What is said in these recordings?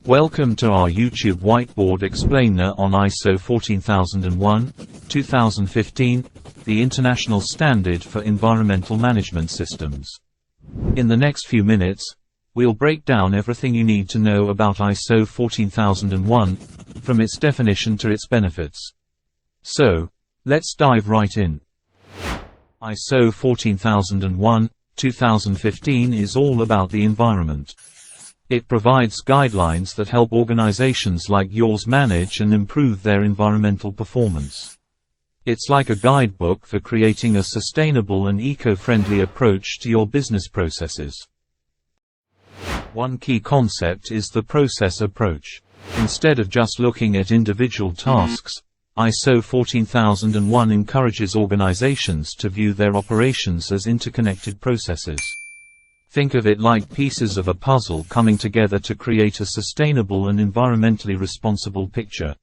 Welcome to our YouTube Whiteboard explainer on ISO 14001-2015, the international standard for environmental management systems. In the next few minutes, we'll break down everything you need to know about ISO 14001, from its definition to its benefits. So, let's dive right in. ISO 14001-2015 is all about the environment. It provides guidelines that help organizations like yours manage and improve their environmental performance. It's like a guidebook for creating a sustainable and eco-friendly approach to your business processes. One key concept is the process approach. Instead of just looking at individual tasks, ISO 14001 encourages organizations to view their operations as interconnected processes. Think of it like pieces of a puzzle coming together to create a sustainable and environmentally responsible picture.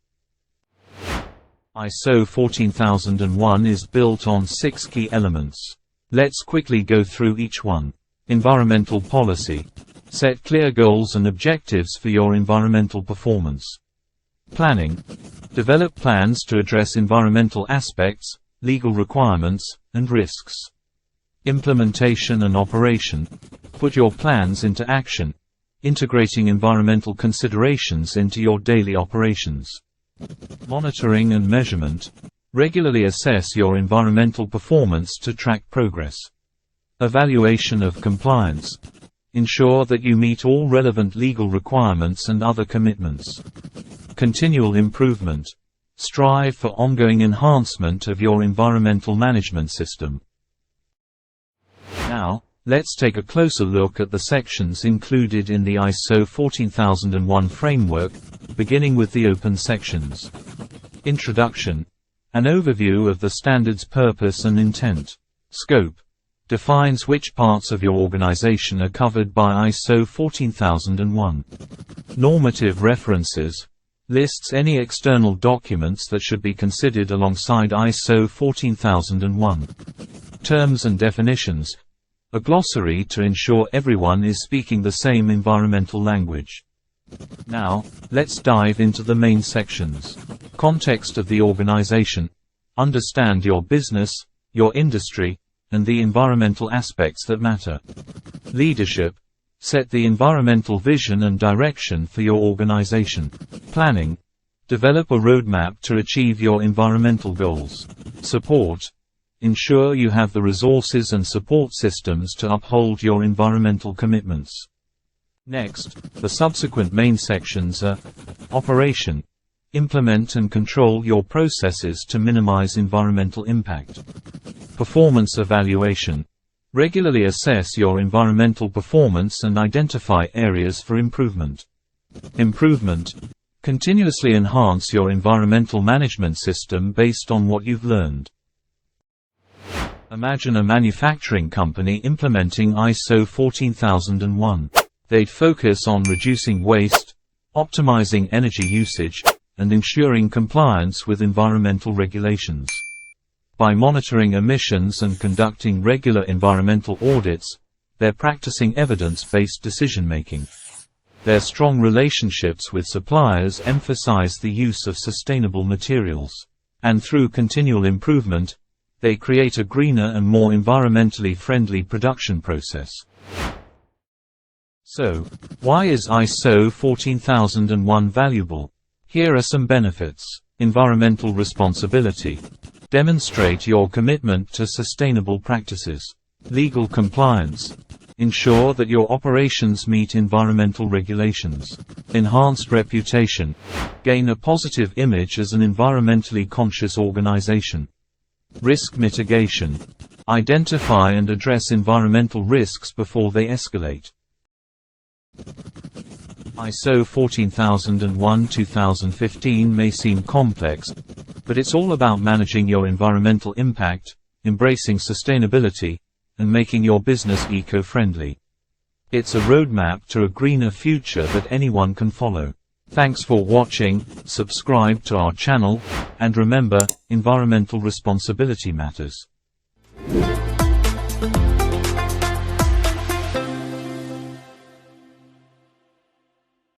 ISO 14001 is built on 6 key elements. Let's quickly go through each one. Environmental policy. Set clear goals and objectives for your environmental performance. Planning. Develop plans to address environmental aspects, legal requirements, and risks. Implementation and operation. Put your plans into action, integrating environmental considerations into your daily operations. Monitoring and measurement. Regularly assess your environmental performance to track progress. Evaluation of compliance. Ensure that you meet all relevant legal requirements and other commitments. Continual improvement. Strive for ongoing enhancement of your environmental management system. Now, let's take a closer look at the sections included in the ISO 14001 framework, beginning with the open sections. Introduction. An overview of the standard's purpose and intent. Scope. Defines which parts of your organization are covered by ISO 14001. Normative references. Lists any external documents that should be considered alongside ISO 14001. Terms and definitions. A glossary to ensure everyone is speaking the same environmental language. Now, let's dive into the main sections. Context of the organization. Understand your business, your industry, and the environmental aspects that matter. Leadership. Set the environmental vision and direction for your organization. Planning. Develop a roadmap to achieve your environmental goals. Support. Ensure you have the resources and support systems to uphold your environmental commitments. Next, the subsequent main sections are Operation. Implement and control your processes to minimize environmental impact. Performance evaluation. Regularly assess your environmental performance and identify areas for improvement. Improvement. Continuously enhance your environmental management system based on what you've learned. Imagine a manufacturing company implementing ISO 14001. They'd focus on reducing waste, optimizing energy usage, and ensuring compliance with environmental regulations. By monitoring emissions and conducting regular environmental audits, they're practicing evidence-based decision-making. Their strong relationships with suppliers emphasize the use of sustainable materials. And through continual improvement, they create a greener and more environmentally friendly production process. So, why is ISO 14001 valuable? Here are some benefits. Environmental responsibility. Demonstrate your commitment to sustainable practices. Legal compliance. Ensure that your operations meet environmental regulations. Enhanced reputation. Gain a positive image as an environmentally conscious organization. Risk mitigation. Identify and address environmental risks before they escalate. ISO 14001-2015 may seem complex, but it's all about managing your environmental impact, embracing sustainability, and making your business eco-friendly. It's a roadmap to a greener future that anyone can follow. Thanks for watching, subscribe to our channel, and remember, environmental responsibility matters.